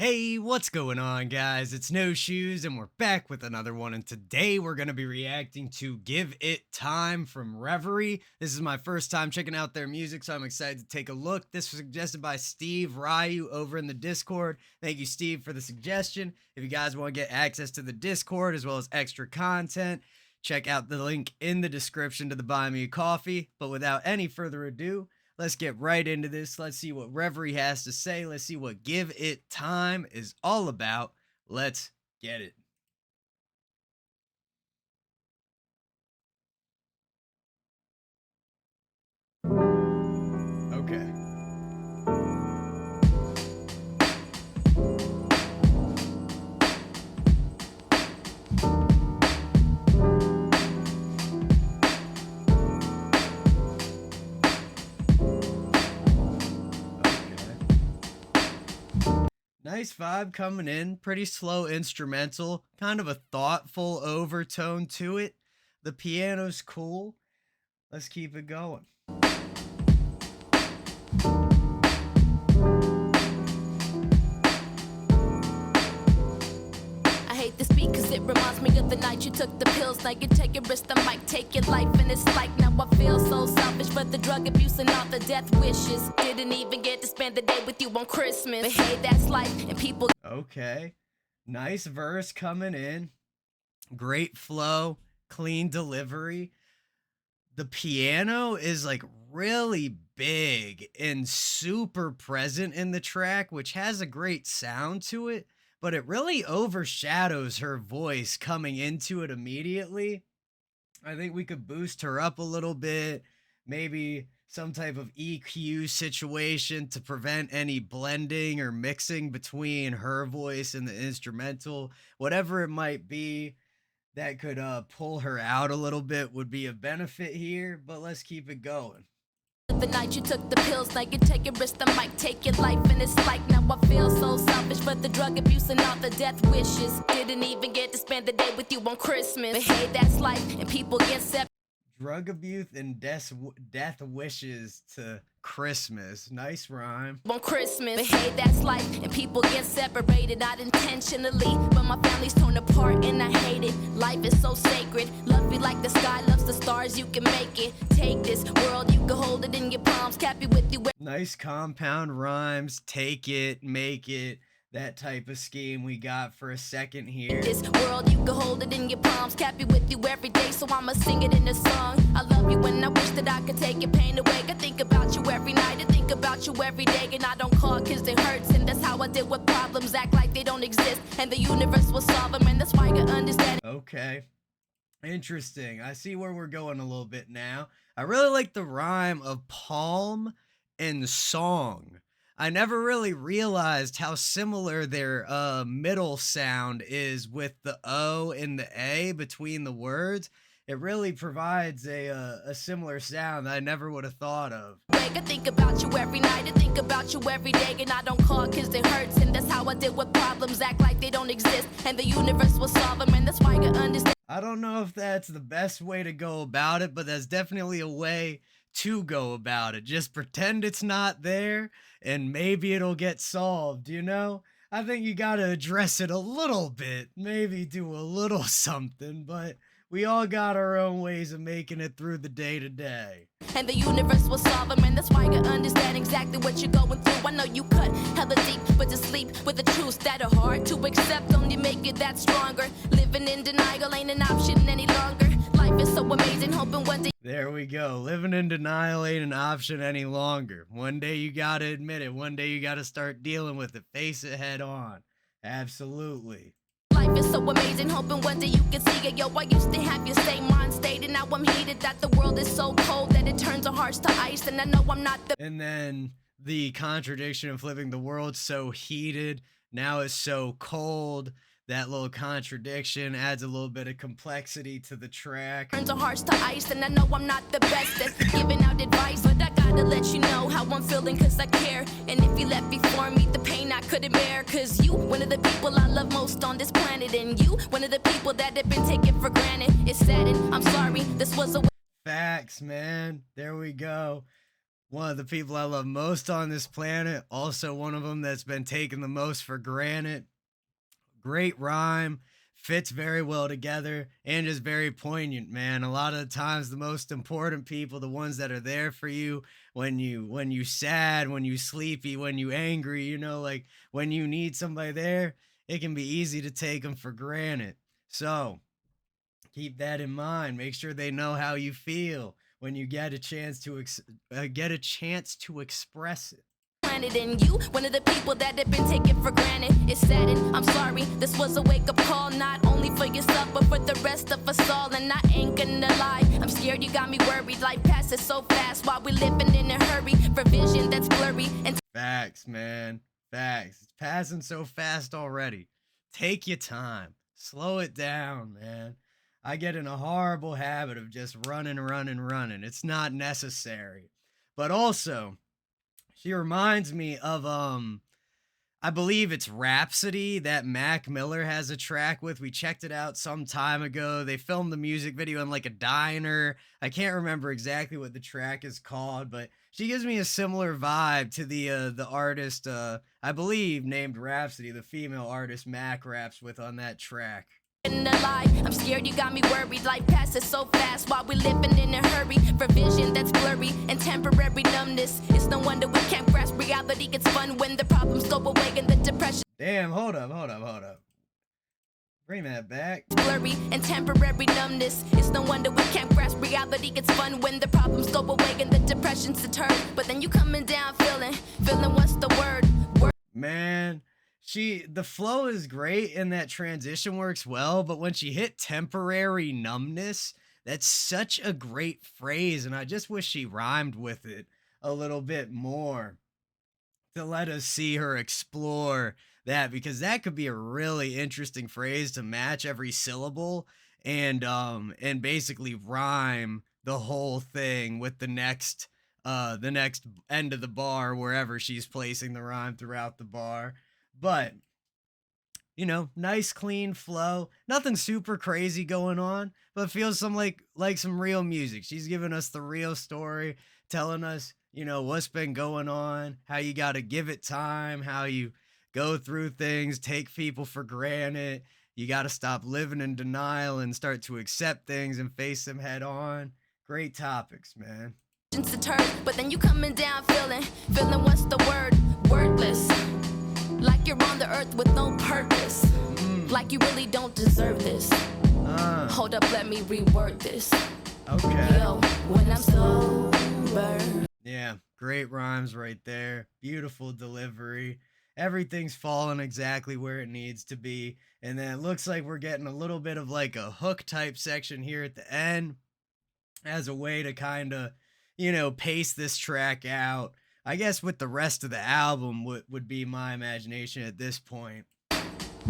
Hey, what's going on, guys? It's No Shoes, and we're back with another one. And today we're going to be reacting to Give It Time from Reverie. This is my first time checking out their music, so I'm excited to take a look. This was suggested by Steve Ryu over in the Discord. Thank you, Steve, for the suggestion. If you guys want to get access to the Discord as well as extra content, check out the link in the description to the Buy Me a Coffee. But without any further ado, let's get right into this. Let's see what Reverie has to say. Let's see what Give It Time is all about. Let's get it. Okay. Nice vibe coming in, pretty slow instrumental, kind of a thoughtful overtone to it. The piano's cool. Let's keep it going. I hate this beat cause it reminds me of the night you took the pills. Now you take a risk, I might take your life. And it's like now I feel so selfish for the drug abuse and all the death wishes. Didn't even get to spend the day with you on Christmas. But hey, that's life and people. Okay. Nice verse coming in. Great flow, clean delivery. The piano is like really big and super present in the track, which has a great sound to it, but it really overshadows her voice coming into it immediately. I think we could boost her up a little bit, maybe some type of EQ situation to prevent any blending or mixing between her voice and the instrumental. Whatever it might be that could pull her out a little bit would be a benefit here, but let's keep it going. The night you took the pills, now you take a risk, I might take your life. And it's like now I feel so selfish for the drug abuse and all the death wishes. Didn't even get to spend the day with you on Christmas. But hey, that's life and people get separated. Drug abuse and death wishes to Christmas. Nice rhyme. On Christmas, but hey, that's life and people get separated, not intentionally, but my family's torn apart and I hate it. Life is so sacred, love you like the sky loves the stars. You can make it, take this world, you can hold it in your palms, cap it with you. Nice compound rhymes. Take it, make it, that type of scheme we got for a second here. This world, you can hold it in your palms, cap it with you every day, so I'ma sing it in a song. I love you and I wish that I could take your pain away. I think about you every night, I think about you every day, and I don't call cause it hurts, and that's how I deal with problems, act like they don't exist, and the universe will solve them, and that's why you understand. Okay. Interesting. I see where we're going a little bit now. I really like the rhyme of palm and song. I never really realized how similar their middle sound is with the O and the A between the words. It really provides a similar sound that I never would have thought of. I think about you every night, I think about you every day, and I don't call cause it hurts, and that's how I deal with problems, act like they don't exist, and the universe will solve them, and that's why you understand. I don't know if that's the best way to go about it, but that's definitely a way to go about it. Just pretend it's not there and maybe it'll get solved, you know? I think you gotta address it a little bit, maybe do a little something, but we all got our own ways of making it through the day to day. And the universe will solve them, and that's why you understand exactly what you're going through. I know you cut hella deep, but to sleep with the truths that are hard to accept only make it that stronger. Living in denial ain't an option any longer. Life is so amazing, hoping one day. There we go. Living in denial ain't an option any longer. One day you gotta admit it. One day you gotta start dealing with it. Face it head on. Absolutely. Life is so amazing, hoping one day you can see it. Yo, I used to have your same mind state, and now I'm heated that the world is so cold that it turns our hearts to ice, and I know I'm not the. And then the contradiction of flipping the world so heated, now it's so cold. That little contradiction adds a little bit of complexity to the track. Turns our hearts to ice, and I know I'm not the best at giving out advice, but I gotta let you know how I'm feeling cause I care. And if you left before me, the pain I couldn't bear, cause you, one of the people I love most on this planet, and you, one of the people that have been taken for granted. It's sad and I'm sorry, this was a facts, man. There we go. One of the people I love most on this planet, also one of them that's been taken the most for granted. Great rhyme, fits very well together, and is very poignant, man. A lot of the times the most important people, the ones that are there for you when you sad, when you sleepy, when you angry, like when you need somebody there, it can be easy to take them for granted. So, keep that in mind. Make sure they know how you feel when you get a chance to express it. Planted in you, one of the people that have been taken for granted. It's saddened, I'm sorry. This was a wake up call, not only for yourself, but for the rest of us all. And I ain't gonna lie, I'm scared you got me worried. Life passes so fast while we living in a hurry for vision that's blurry. And Facts, man. Facts. It's passing so fast already. Take your time. Slow it down, man. I get in a horrible habit of just running, running, running. It's not necessary. But also, she reminds me of I believe it's Rhapsody that Mac Miller has a track with. We checked it out some time ago. They filmed the music video in like a diner. I can't remember exactly what the track is called, but she gives me a similar vibe to the artist I believe named Rhapsody, the female artist Mac raps with on that track. in a lie, I'm scared you got me worried. Life passes so fast while we living in a hurry for vision that's blurry and temporary numbness. It's no wonder we can't grasp reality. It's fun when the problems go away and the depression Damn, hold up, hold up, hold up. Bring that back. blurry and temporary numbness. It's no wonder we can't grasp reality. It's fun when the problems go away and the depression's deterred. But then you coming down feeling what's the word? Man, the flow is great and that transition works well, but when she hit temporary numbness, that's such a great phrase, and I just wish she rhymed with it a little bit more to let us see her explore that, because that could be a really interesting phrase to match every syllable and basically rhyme the whole thing with the next end of the bar wherever she's placing the rhyme throughout the bar. But nice clean flow. Nothing super crazy going on, but feels some like some real music. She's giving us the real story, telling us, what's been going on, how you got to give it time, how you go through things, take people for granted. You got to stop living in denial and start to accept things and face them head on. Great topics, man. Deterred, but then you coming down feeling what's the word? Wordless. Like you're on the earth with no purpose. Like you really don't deserve this. Hold up, let me reword this. Okay. Yo, when I'm sober. Yeah, great rhymes right there. Beautiful delivery. Everything's falling exactly where it needs to be. And then it looks like we're getting a little bit of like a hook type section here at the end as a way to kind of, pace this track out. I guess with the rest of the album would be my imagination at this point.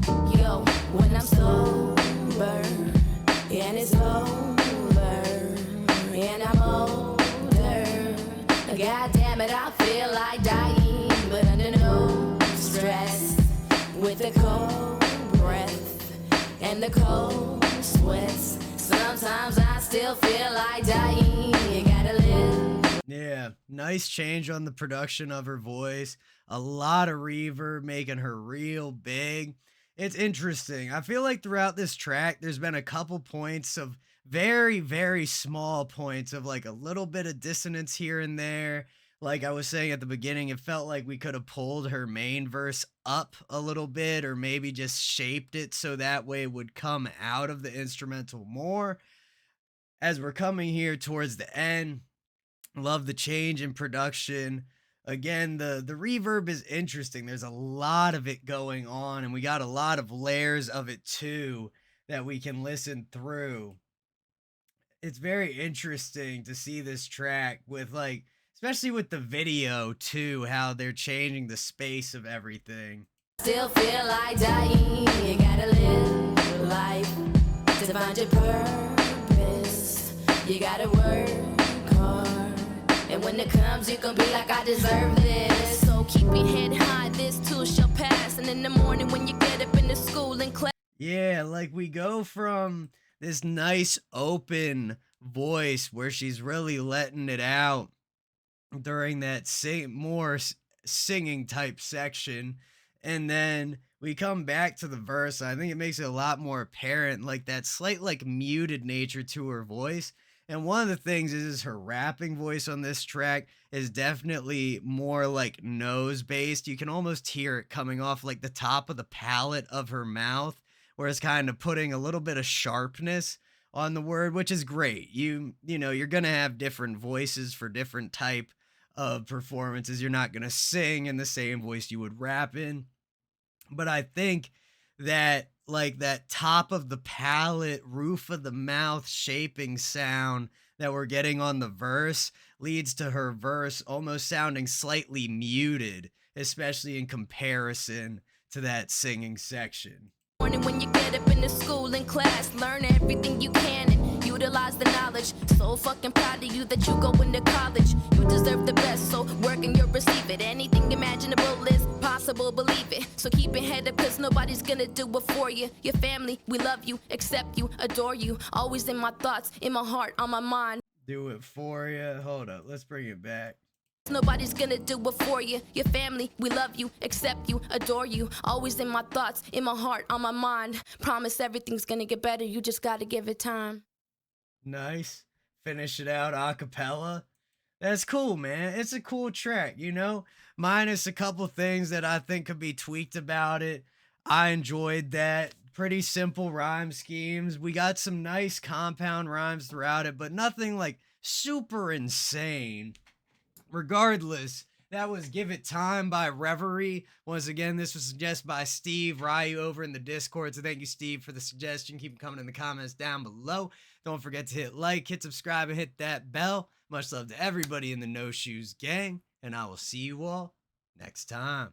Yo, when I'm sober and it's over and I'm older, God damn it, I feel like dying, but under no stress, with the cold breath and the cold sweats. Sometimes I still feel like dying. You gotta live. Yeah, nice change on the production of her voice. A lot of reverb making her real big. It's interesting. I feel like throughout this track, there's been a couple points of very, very small points of like a little bit of dissonance here and there. Like I was saying at the beginning, it felt like we could have pulled her main verse up a little bit or maybe just shaped it so that way it would come out of the instrumental more. As we're coming here towards the end, love the change in production. Again, the reverb is interesting. There's a lot of it going on, and we got a lot of layers of it too that we can listen through. It's very interesting to see this track with like, especially with the video too, how they're changing the space of everything. Still feel like dying. You gotta live life to find your purpose. You gotta work hard, and when it comes, you gon' be like, I deserve this. So keep your head high. This too shall pass. And in the morning when you get up in the school and class. Yeah, like we go from this nice open voice where she's really letting it out during that singing type section. And then we come back to the verse. I think it makes it a lot more apparent, like that slight, like muted nature to her voice. And one of the things is her rapping voice on this track is definitely more like nose based. You can almost hear it coming off like the top of the palate of her mouth, where it's kind of putting a little bit of sharpness on the word, which is great. You know, you're gonna have different voices for different type of performances. You're not gonna sing in the same voice you would rap in. But I think that like that top of the palate, roof of the mouth shaping sound that we're getting on the verse leads to her verse almost sounding slightly muted, especially in comparison to that singing section. Morning when you get up in the school and class, learn everything you can and utilize the knowledge. So fucking proud of you that you go into college. You deserve the best, so work and you'll receive it. Anything imaginable is possible, believe it. So keep your head up, cause nobody's gonna do it for you. Your family, we love you, accept you, adore you. Always in my thoughts, in my heart, on my mind. Do it for you. Hold up, let's bring it back. Nobody's gonna do it for you. Your family, we love you, accept you, adore you. Always in my thoughts, in my heart, on my mind. Promise everything's gonna get better, you just gotta give it time. Nice. Finish it out a cappella. That's cool, man. It's a cool track, you know? Minus a couple things that I think could be tweaked about it. I enjoyed that. Pretty simple rhyme schemes. We got some nice compound rhymes throughout it, but nothing like super insane. Regardless, that was Give It Time by Reverie. Once again, this was suggested by Steve Ryu over in the Discord. So thank you, Steve, for the suggestion. Keep them coming in the comments down below. Don't forget to hit like, hit subscribe, and hit that bell. Much love to everybody in the No Shoes gang, and I will see you all next time.